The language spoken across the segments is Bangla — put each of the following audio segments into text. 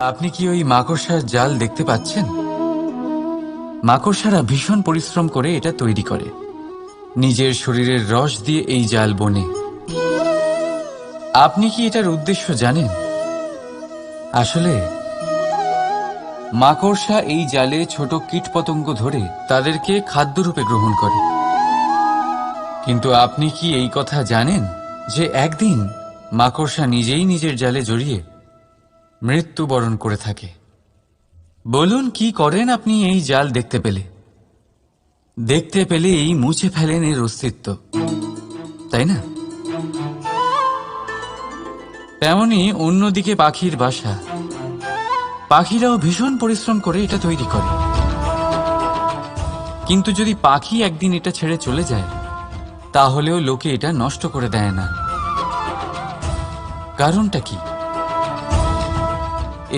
আপনি কি ওই মাকড়সার জাল দেখতে পাচ্ছেন? মাকড়সারা ভীষণ পরিশ্রম করে এটা তৈরি করে। নিজের শরীরের রস দিয়ে এই জাল বোনে। আপনি কি এটার উদ্দেশ্য জানেন? আসলে মাকড়সা এই জালে ছোট কীটপতঙ্গ ধরে তাদেরকে খাদ্যরূপে গ্রহণ করে। কিন্তু আপনি কি এই কথা জানেন যে একদিন মাকড়সা নিজেই নিজের জালে জড়িয়ে মৃত্যুবরণ করে থাকে? বলুন, কি করেন আপনি এই জাল দেখতে পেলেই মুছে ফেলেন এর অস্তিত্ব, তাই না? তেমনি অন্যদিকে পাখির বাসা, পাখিরাও ভীষণ পরিশ্রম করে এটা তৈরি করে। কিন্তু যদি পাখি একদিন এটা ছেড়ে চলে যায়, তাহলেও লোকে এটা নষ্ট করে দেয় না। কারণটা কি?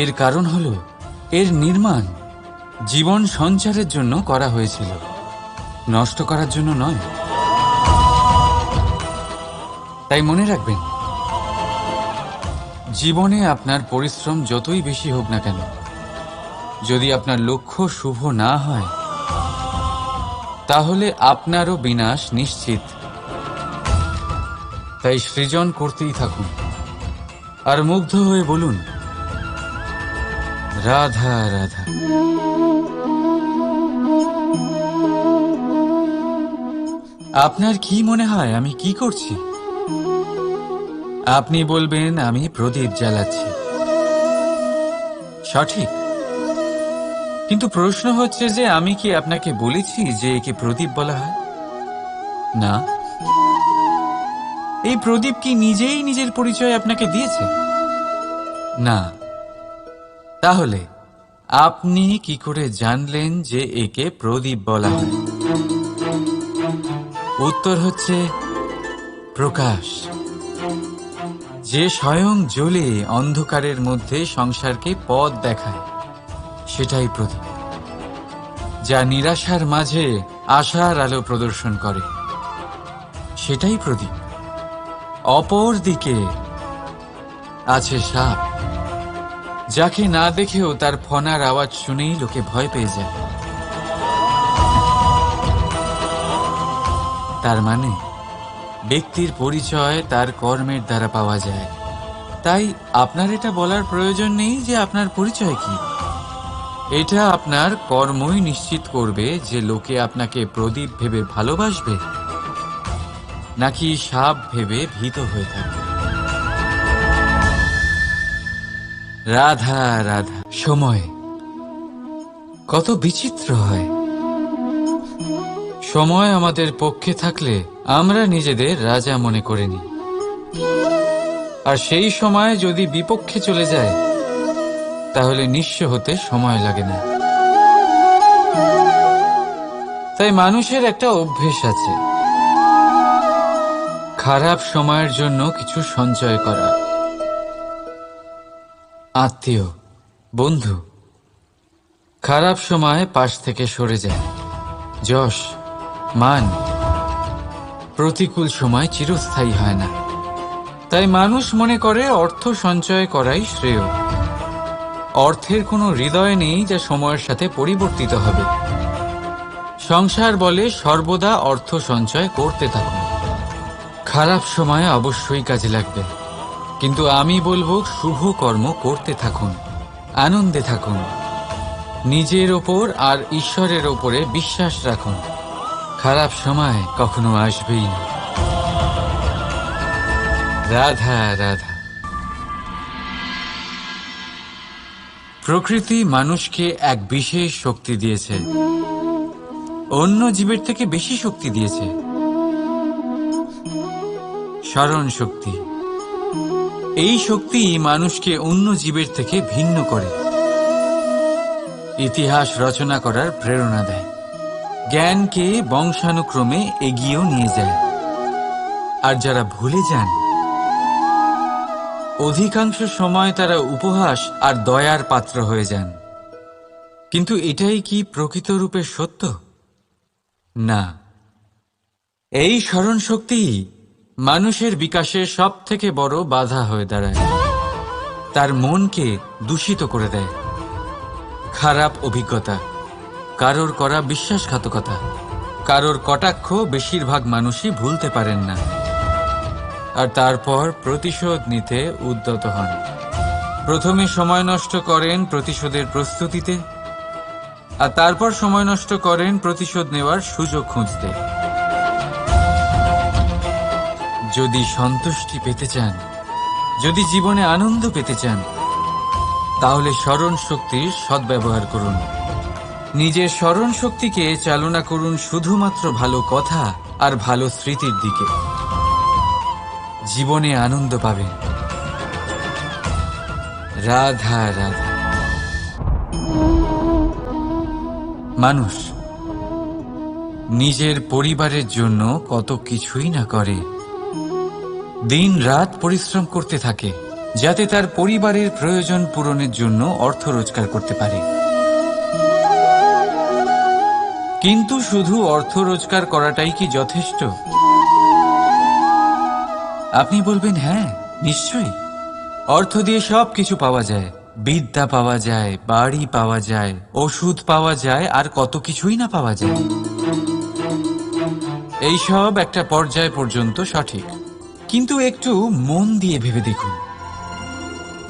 এর কারণ হলো এর নির্মাণ জীবন সঞ্চারের জন্য করা হয়েছিল, নষ্ট করার জন্য নয়। তাই মনে রাখবেন, জীবনে আপনার পরিশ্রম যতই বেশি হোক না কেন, যদি আপনার লক্ষ্য শুভ না হয়, তাহলে আপনারও বিনাশ নিশ্চিত। তাই সৃজন করতেই থাকুন আর মুগ্ধ হয়ে বলুন, রাধা রাধা। আপনার কি মনে হয় আমি কি করছি? আপনি বলবেন আমি প্রদীপ জ্বালাচ্ছি। সঠিক। কিন্তু প্রশ্ন হচ্ছে যে আমি কি আপনাকে বলেছি যে একে প্রদীপ বলা হয়? না। এই প্রদীপ কি নিজেই নিজের পরিচয় আপনাকে দিয়েছে? না। তাহলে আপনি কি করে জানলেন যে একে প্রদীপ বলা হয়? উত্তর হচ্ছে প্রকাশ, যে স্বয়ং জ্বলে অন্ধকারের মধ্যে সংসারকে পথ দেখায়, সেটাই প্রদীপ। যা নিরাশার মাঝে আশার আলো প্রদর্শন করে, সেটাই প্রদীপ। অপর দিকে আছে সাপ, যাকে না দেখেও তার ফনার আওয়াজ শুনেই লোকে ভয় পেয়ে যায়। তার মানে ব্যক্তির পরিচয় তার কর্মের দ্বারা পাওয়া যায়। তাই আপনার এটা বলার প্রয়োজন নেই যে আপনার পরিচয় কি। এটা আপনার কর্মই নিশ্চিত করবে যে লোকে আপনাকে প্রদীপ ভেবে ভালোবাসবে নাকি সাপ ভেবে ভীত হয়ে থাকবে। রাধা রাধা। সময় কত বিচিত্র হয়। সময় আমাদের পক্ষে থাকলে আমরা নিজেদের রাজা মনে করে নিই, আর সেই সময় যদি বিপক্ষে চলে যায়, তাহলে নিঃস্ব হতে সময় লাগে না। তাই মানুষের একটা অভ্যেস আছে, খারাপ সময়ের জন্য কিছু সঞ্চয় করা। আত্মীয়, বন্ধু খারাপ সময় পাশ থেকে সরে যায়। যশ, মান প্রতিকূল সময় চিরস্থায়ী হয় না। তাই মানুষ মনে করে অর্থ সঞ্চয় করাই শ্রেয়। অর্থের কোনো হৃদয় নেই যা সময়ের সাথে পরিবর্তিত হবে। সংসার বলে সর্বদা অর্থ সঞ্চয় করতে থাকুন। খারাপ সময় অবশ্যই কাজে লাগবে, কিন্তু আমি বলবো শুভ কর্ম করতে থাকুন, আনন্দে থাকুন, নিজের ওপর আর ঈশ্বরের ওপরে বিশ্বাস রাখুন। খারাপ সময় কখনো আসবেই না। রাধা রাধা। প্রকৃতি মানুষকে এক বিশেষ শক্তি দিয়েছে, অন্য জীবের থেকে বেশি শক্তি দিয়েছে। স্মরণ শক্তি। এই শক্তি মানুষকে অন্য জীবের থেকে ভিন্ন করে, ইতিহাস রচনা করার প্রেরণা দেয়, জ্ঞানকে বংশানুক্রমে এগিয়েও নিয়ে যায়। আর যারা ভুলে যান, অধিকাংশ সময় তারা উপহাস আর দয়ার পাত্র হয়ে যান। কিন্তু এটাই কি প্রকৃত রূপে সত্য? না। এই স্মরণ শক্তি মানুষের বিকাশের সব থেকে বড় বাধা হয়ে দাঁড়ায়। তার মনকে দূষিত করে দেয়। খারাপ অভিজ্ঞতা, কারোর করা বিশ্বাসঘাতকতা, কারোর কটাক্ষ বেশিরভাগ মানুষই ভুলতে পারেন না, আর তারপর প্রতিশোধ নিতে উদ্যত হন। প্রথমে সময় নষ্ট করেন প্রতিশোধের প্রস্তুতিতে, আর তারপর সময় নষ্ট করেন প্রতিশোধ নেওয়ার সুযোগ খুঁজতে। যদি সন্তুষ্টি পেতে চান, যদি জীবনে আনন্দ পেতে চান, তাহলে স্মরণ শক্তির সদ্ব্যবহার করুন। নিজের স্মরণ শক্তিকে চালনা করুন শুধুমাত্র ভালো কথা আর ভালো স্মৃতির দিকে। জীবনে আনন্দ পাবেন। রাধা রাধা। মানুষ নিজের পরিবারের জন্য কত কিছুই না করে, দিন রাত পরিশ্রম করতে থাকে যাতে তার পরিবারের প্রয়োজন পূরণের জন্য অর্থ রোজগার করতে পারে। কিন্তু শুধু অর্থ রোজগার করাটাই কি যথেষ্ট? আপনি বলবেন, হ্যাঁ নিশ্চয়ই, অর্থ দিয়ে সব কিছু পাওয়া যায়, বিদ্যা পাওয়া যায়, বাড়ি পাওয়া যায়, ওষুধ পাওয়া যায়, আর কত কিছুই না পাওয়া যায়। এইসব একটা পর্যায় পর্যন্ত সঠিক, কিন্তু একটু মন দিয়ে ভেবে দেখুন,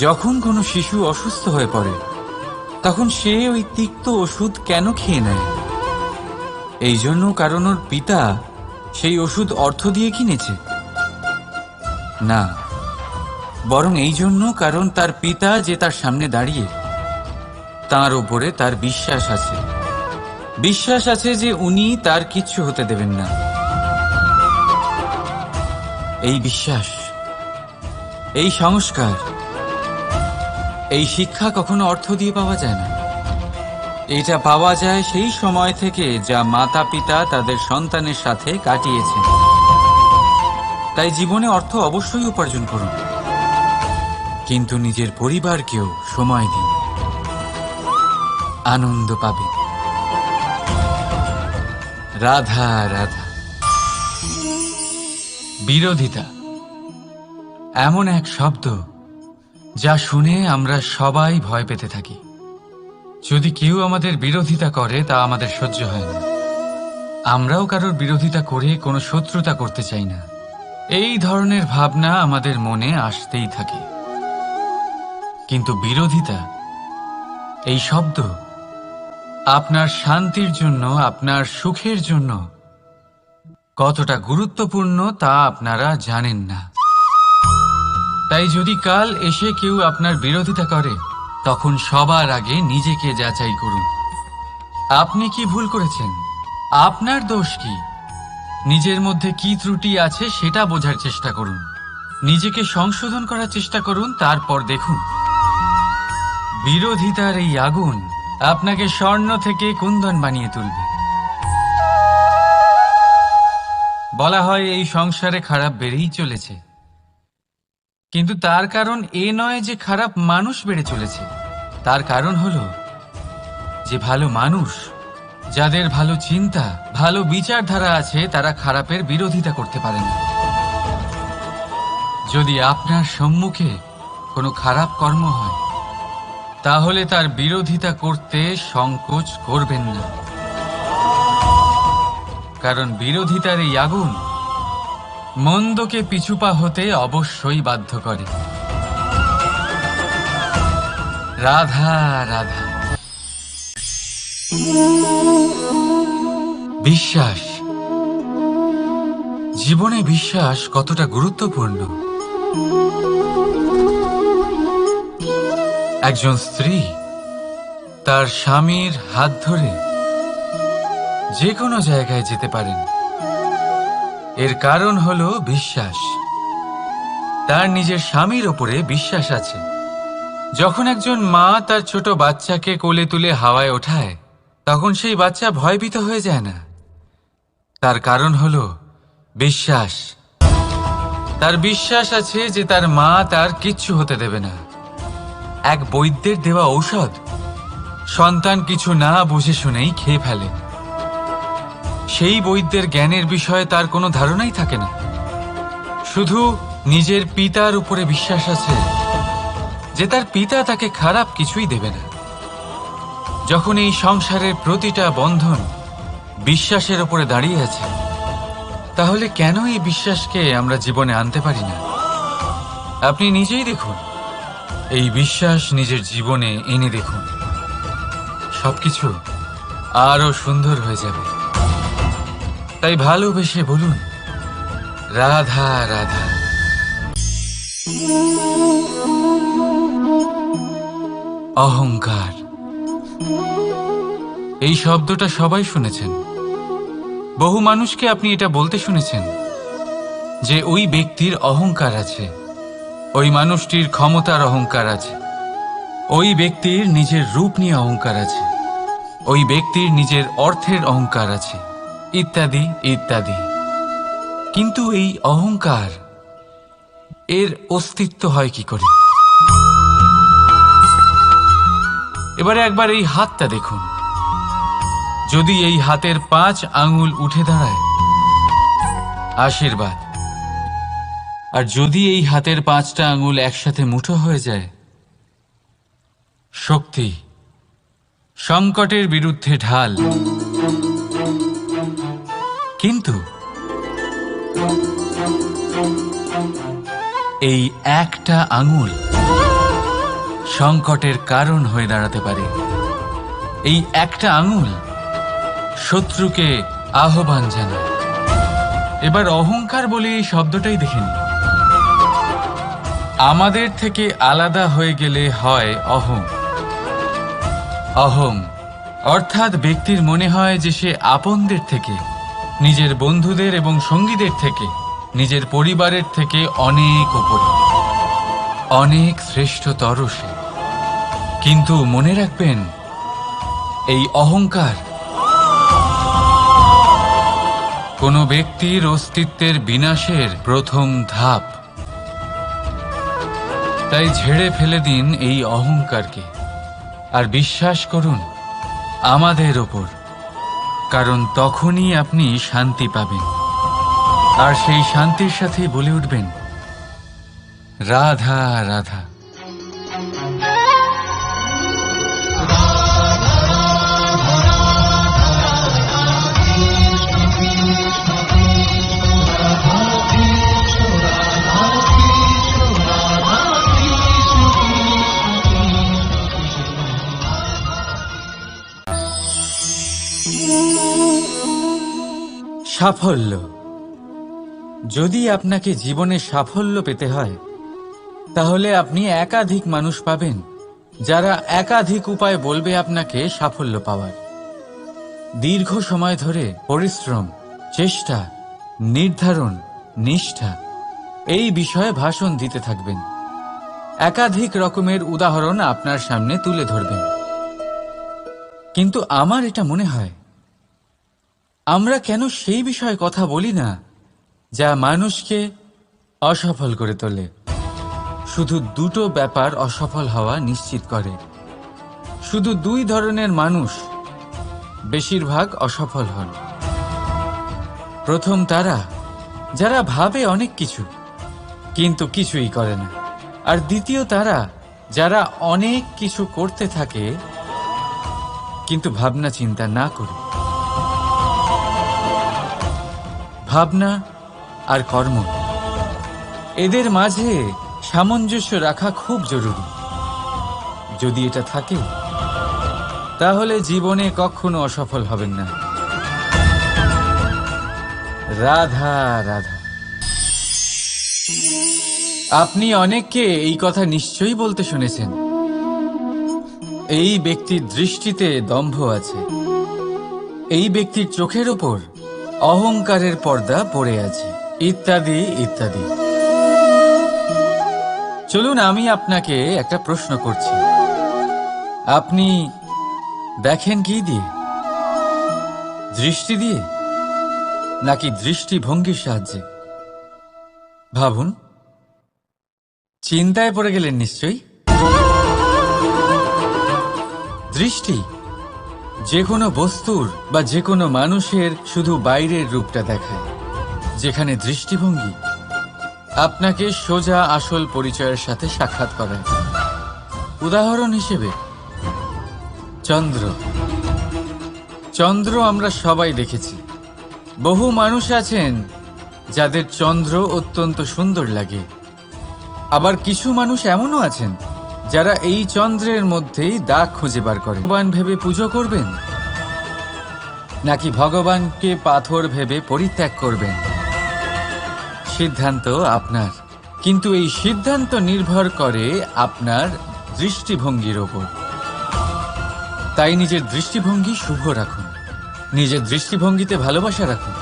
যখন কোনো শিশু অসুস্থ হয়ে পড়ে তখন সে ওই তিক্ত ওষুধ কেন খেয়ে নেয়? এই জন্য কারণ ওর পিতা সেই ওষুধ অর্থ দিয়ে কিনেছে? না, বরং এই জন্য কারণ তার পিতা যে তার সামনে দাঁড়িয়ে, তার উপরে তার বিশ্বাস আছে। বিশ্বাস আছে যে উনি তার কিচ্ছু হতে দেবেন না। এই বিশ্বাস, এই সংস্কার, এই শিক্ষা কখনো অর্থ দিয়ে পাওয়া যায় না। এটা পাওয়া যায় সেই সময় থেকে যা মাতা পিতা তাদের সন্তানের সাথে কাটিয়েছেন। তাই জীবনে অর্থ অবশ্যই উপার্জন করুন, কিন্তু নিজের পরিবারকেও সময় দিন, আনন্দ পাবেন। রাধা রাধা। বিরোধিতা এমন এক শব্দ যা শুনে আমরা সবাই ভয় পেতে থাকি। যদি কেউ আমাদের বিরোধিতা করে তা আমাদের সহ্য হয় না। আমরাও কারোর বিরোধিতা করে কোনো শত্রুতা করতে চাই না। এই ধরনের ভাবনা আমাদের মনে আসতেই থাকে। কিন্তু বিরোধিতা, এই শব্দ আপনার শান্তির জন্য, আপনার সুখের জন্য কতটা গুরুত্বপূর্ণ তা আপনারা জানেন না। তাই যদি কাল এসে কেউ আপনার বিরোধিতা করে, তখন সবার আগে নিজেকে যাচাই করুন। আপনি কি ভুল করেছেন? আপনার দোষ কি? নিজের মধ্যে কি ত্রুটি আছে সেটা বোঝার চেষ্টা করুন, নিজেকে সংশোধন করার চেষ্টা করুন, তারপর দেখুন বিরোধিতার এই আগুন আপনাকে স্বর্ণ থেকে কুন্দন বানিয়ে তুলবে। বলা হয় এই সংসারে খারাপ বেড়েই চলেছে, কিন্তু তার কারণ এ নয় যে খারাপ মানুষ বেড়ে চলেছে। তার কারণ হলো যে ভালো মানুষ, যাদের ভালো চিন্তা, ভালো বিচারধারা আছে, তারা খারাপের বিরোধিতা করতে পারে না। যদি আপনার সম্মুখে কোনো খারাপ কর্ম হয়, তাহলে তার বিরোধিতা করতে সংকোচ করবেন না, কারণ বিরোধিতার এই আগুন মন্দকে পিছুপা হতে অবশ্যই বাধ্য করে। রাধা রাধা। বিশ্বাস, জীবনে বিশ্বাস কতটা গুরুত্বপূর্ণ। একজন স্ত্রী তার স্বামীর হাত ধরে যে কোনো জায়গায় যেতে পারেন, এর কারণ হলো বিশ্বাস। তার নিজের স্বামীর ওপরে বিশ্বাস আছে। যখন একজন মা তার ছোট বাচ্চাকে কোলে তুলে হাওয়ায় ওঠায়, তখন সেই বাচ্চা ভয়ভীত হয়ে যায় না। তার কারণ হলো বিশ্বাস। তার বিশ্বাস আছে যে তার মা তার কিচ্ছু হতে দেবে না। এক বৈদ্যের দেওয়া ঔষধ সন্তান কিছু না বুঝে শুনেই খেয়ে ফেলে। সেই বৈদ্যের জ্ঞানের বিষয়ে তার কোনো ধারণাই থাকে না, শুধু নিজের পিতার উপরে বিশ্বাস আছে যে তার পিতা তাকে খারাপ কিছুই দেবে না। যখন এই সংসারের প্রতিটা বন্ধন বিশ্বাসের উপরে দাঁড়িয়ে আছে, তাহলে কেন এই বিশ্বাসকে আমরা জীবনে আনতে পারি না? আপনি নিজেই দেখুন, এই বিশ্বাস নিজের জীবনে এনে দেখুন, সবকিছু আরো সুন্দর হয়ে যাবে। তাই ভালোবেসে বলুন, রাধা রাধা। অহংকার, এই শব্দটা সবাই শুনেছেন। বহু মানুষকে আপনি এটা বলতে শুনেছেন যে ওই ব্যক্তির অহংকার আছে, ওই মানুষটির ক্ষমতার অহংকার আছে, ওই ব্যক্তির নিজের রূপ নিয়ে অহংকার আছে, ওই ব্যক্তির নিজের অর্থের অহংকার আছে, ইত্যাদি ইত্যাদি। কিন্তু এই অহংকার, এর অস্তিত্ব হয় কি করে? এবারে একবার এই হাতটা দেখুন। যদি এই হাতের 5 আঙ্গুল উঠে দাঁড়ায়, আশীর্বাদ। আর যদি এই হাতের 5টা আঙ্গুল একসাথে মুঠো হয়ে যায়, শক্তি, সংকটের বিরুদ্ধে ঢাল। কিন্তু এই একটা আঙ্গুল সংকটের কারণ হয়ে দাঁড়াতে পারে। এই একটা আঙ্গুল শত্রুকে আহ্বান জানায়। এবার অহংকার বলে এই শব্দটাই দেখে নিন। আমাদের থেকে আলাদা হয়ে গেলে হয় অহং। অহং অর্থাৎ ব্যক্তির মনে হয় যে সে আপনদের থেকে, নিজের বন্ধুদের এবং সঙ্গীদের থেকে, নিজের পরিবারের থেকে অনেক উপরে, অনেক শ্রেষ্ঠতর সে। কিন্তু মনে রাখবেন, এই অহংকার কোনো ব্যক্তির অস্তিত্বের বিনাশের প্রথম ধাপ। তাই ঝেড়ে ফেলে দিন এই অহংকারকে, আর বিশ্বাস করুন আমাদের ওপর, কারণ তখনই আপনি শান্তি পাবেন। আর সেই শান্তির সাথেই বলে উঠবেন, রাধা রাধা। সাফল্য। যদি আপনাকে জীবনে সাফল্য পেতে হয়, তাহলে আপনি একাধিক মানুষ পাবেন যারা একাধিক উপায় বলবে আপনাকে সাফল্য পাওয়ার। দীর্ঘ সময় ধরে পরিশ্রম, চেষ্টা, নির্ধারণ, নিষ্ঠা, এই বিষয়ে ভাষণ দিতে থাকবেন। একাধিক রকমের উদাহরণ আপনার সামনে তুলে ধরবেন। কিন্তু আমার এটা মনে হয়, আমরা কেন সেই বিষয়ে কথা বলি না যা মানুষকে অসফল করে তোলে? শুধু দুটো ব্যাপার অসফল হওয়া নিশ্চিত করে। শুধু 2 ধরনের মানুষ বেশিরভাগ অসফল হন। প্রথম তারা যারা ভাবে অনেক কিছু কিন্তু কিছুই করে না। আর দ্বিতীয় তারা যারা অনেক কিছু করতে থাকে কিন্তু ভাবনা চিন্তা না করে। ভাবনা আর কর্ম, এদের মাঝে সামঞ্জস্য রাখা খুব জরুরি। যদি এটা থাকে, তাহলে জীবনে কখনো অসফল হবেন না। রাধা রাধা। আপনি অনেককে এই কথা নিশ্চয়ই বলতে শুনেছেন, এই ব্যক্তির দৃষ্টিতে দম্ভ আছে, এই ব্যক্তির চোখের ওপর অহংকারের পর্দা পড়ে আছে, ইত্যাদি ইত্যাদি। চলুন আমি আপনাকে একটা প্রশ্ন করছি। আপনি দেখেন কি দিয়ে? দৃষ্টি দিয়ে নাকি দৃষ্টিভঙ্গির সাহায্যে? ভাবুন। চিন্তায় পড়ে গেলেন নিশ্চয়ই। দৃষ্টি যে কোনো বস্তুর বা যে কোনো মানুষের শুধু বাইরের রূপটা দেখায়, যেখানে দৃষ্টিভঙ্গি আপনাকে সোজা আসল পরিচয়ের সাথে সাক্ষাৎ করায়। উদাহরণ হিসেবে চন্দ্র। চন্দ্র আমরা সবাই দেখেছি। বহু মানুষ আছেন যাদের চন্দ্র অত্যন্ত সুন্দর লাগে। আবার কিছু মানুষ এমনও আছেন যারা এই চন্দ্রের মধ্যেই দাগ খুঁজে বার করেন। ভগবান ভেবে পুজো করবেন নাকি ভগবানকে পাথর ভেবে পরিত্যাগ করবেন, সিদ্ধান্ত আপনার। কিন্তু এই সিদ্ধান্ত নির্ভর করে আপনার দৃষ্টিভঙ্গির ওপর। তাই নিজের দৃষ্টিভঙ্গি শুভ রাখুন, নিজের দৃষ্টিভঙ্গিতে ভালোবাসা রাখুন,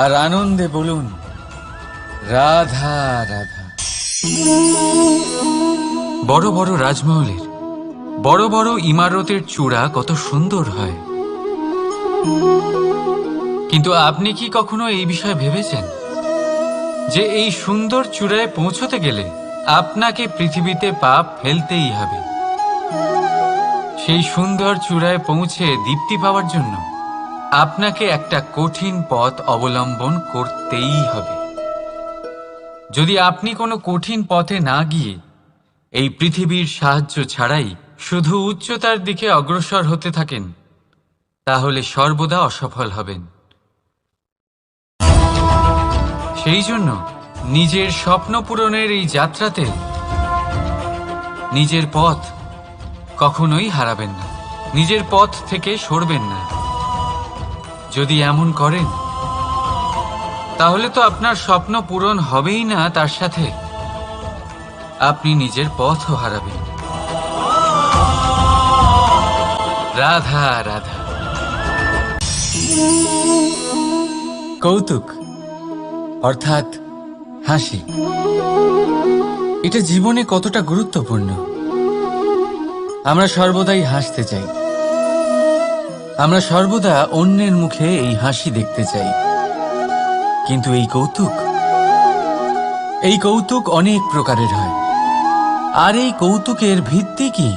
আর আনন্দে বলুন রাধা রাধা। বড় বড় রাজমহলের বড় বড় ইমারতের চূড়া কত সুন্দর হয়, কিন্তু আপনি কি কখনো এই বিষয়ে ভেবেছেন যে এই সুন্দর চূড়ায় পৌঁছতে গেলে আপনাকে পৃথিবীতে পা ফেলতেই হবে? সেই সুন্দর চূড়ায় পৌঁছে দীপ্তি পাওয়ার জন্য আপনাকে একটা কঠিন পথ অবলম্বন করতেই হবে। যদি আপনি কোনো কঠিন পথে না গিয়ে এই পৃথিবীর সাহায্য ছাড়াই শুধু উচ্চতার দিকে অগ্রসর হতে থাকেন, তাহলে সর্বদা অসফল হবেন। সেই জন্য নিজের স্বপ্ন পূরণের এই যাত্রাতে নিজের পথ কখনোই হারাবেন না, নিজের পথ থেকে সরবেন না। যদি এমন করেন তাহলে তো আপনার স্বপ্ন পূরণ হবেই না, তার সাথে আপনি নিজের পথও হারাবেন। রাধা রাধা। কৌতুক অর্থাৎ হাসি, এটা জীবনে কতটা গুরুত্বপূর্ণ। আমরা সর্বদাই হাসতে চাই, আমরা সর্বদা অন্যের মুখে এই হাসি দেখতে চাই। কিন্তু এই কৌতুক অনেক প্রকারের হয়, আর এই কৌতুকের ভিত্তি কি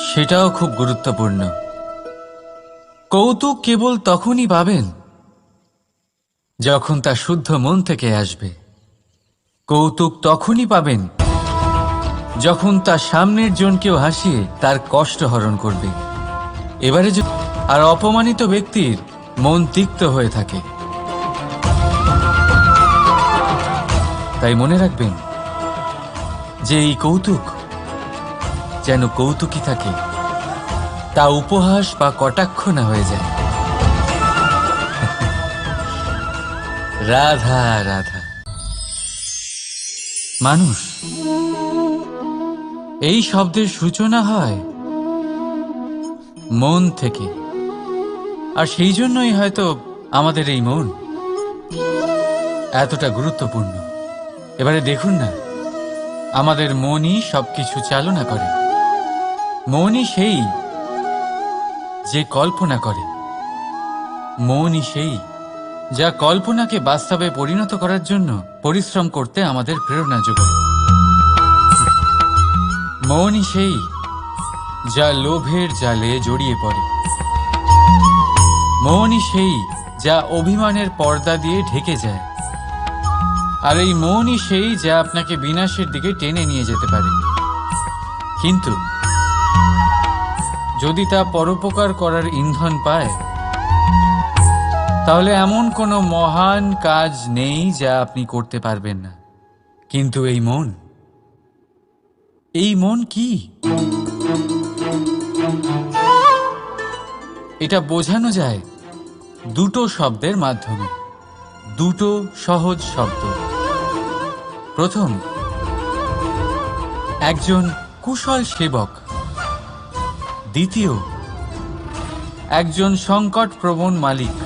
সেটাও খুব গুরুত্বপূর্ণ। কৌতুক কেবল তখনই পাবেন যখন তা শুদ্ধ মন থেকে আসবে। কৌতুক তখনই পাবেন যখন তা সামনের জনকেও হাসিয়ে তার কষ্ট হরণ করবে। এবারে আর অপমানিত ব্যক্তির মন তিক্ত হয়ে থাকে। তাই মনে রাখবেন যে এই কৌতুক যেন কৌতুকই থাকে, তা উপহাস বা কটাক্ষ না হয়ে যায়। রাধা রাধা। মানুষ এই শব্দের সূচনা হয় মন থেকে, আর সেই জন্যই হয়তো আমাদের এই মন এতটা গুরুত্বপূর্ণ। এবারে দেখুন না, আমাদের মনই সবকিছু চালনা করে। মনই সেই যে কল্পনা করে, মনই সেই যা কল্পনাকে বাস্তবে পরিণত করার জন্য পরিশ্রম করতে আমাদের প্রেরণা যোগায়। মনই সেই যা লোভের জালে জড়িয়ে পড়ে। মনই সেই যা অভিমানের পর্দা দিয়ে ঢেকে যায়। আর এই মনই সেই যা আপনাকে বিনাশের দিকে টেনে নিয়ে যেতে পারে। কিন্তু যদি তা পরোপকার করার ইন্ধন পায়, তাহলে এমন কোনো মহান কাজ নেই যা আপনি করতে পারবেন না। কিন্তু এই মন কি? এটা বোঝানো যায় দুটো শব্দের মাধ্যমে, দুটো সহজ শব্দ। প্রথম, একজন কুশল সেবক। দ্বিতীয়, একজন সংকটপ্রবণ মালিক।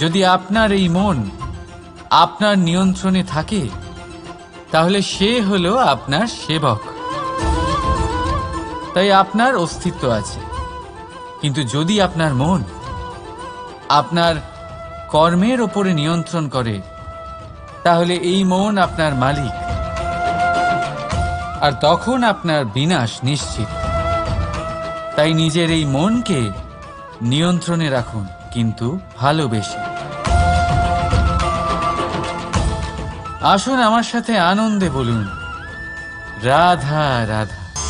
যদি আপনার এই মন আপনার নিয়ন্ত্রণে থাকে, তাহলে সে হলো আপনার সেবক। তাই আপনার অস্তিত্ব আছে। কিন্তু যদি আপনার মন আপনার কর্মের ওপরে নিয়ন্ত্রণ করে, তাহলে এই মন আপনার মালিক, আর তখন আপনার বিনাশ নিশ্চিত। তাই নিজের এই মনকে নিয়ন্ত্রণে রাখুন, কিন্তু ভালোবেসে। আসুন আমার সাথে আনন্দে বলুন রাধা রাধা।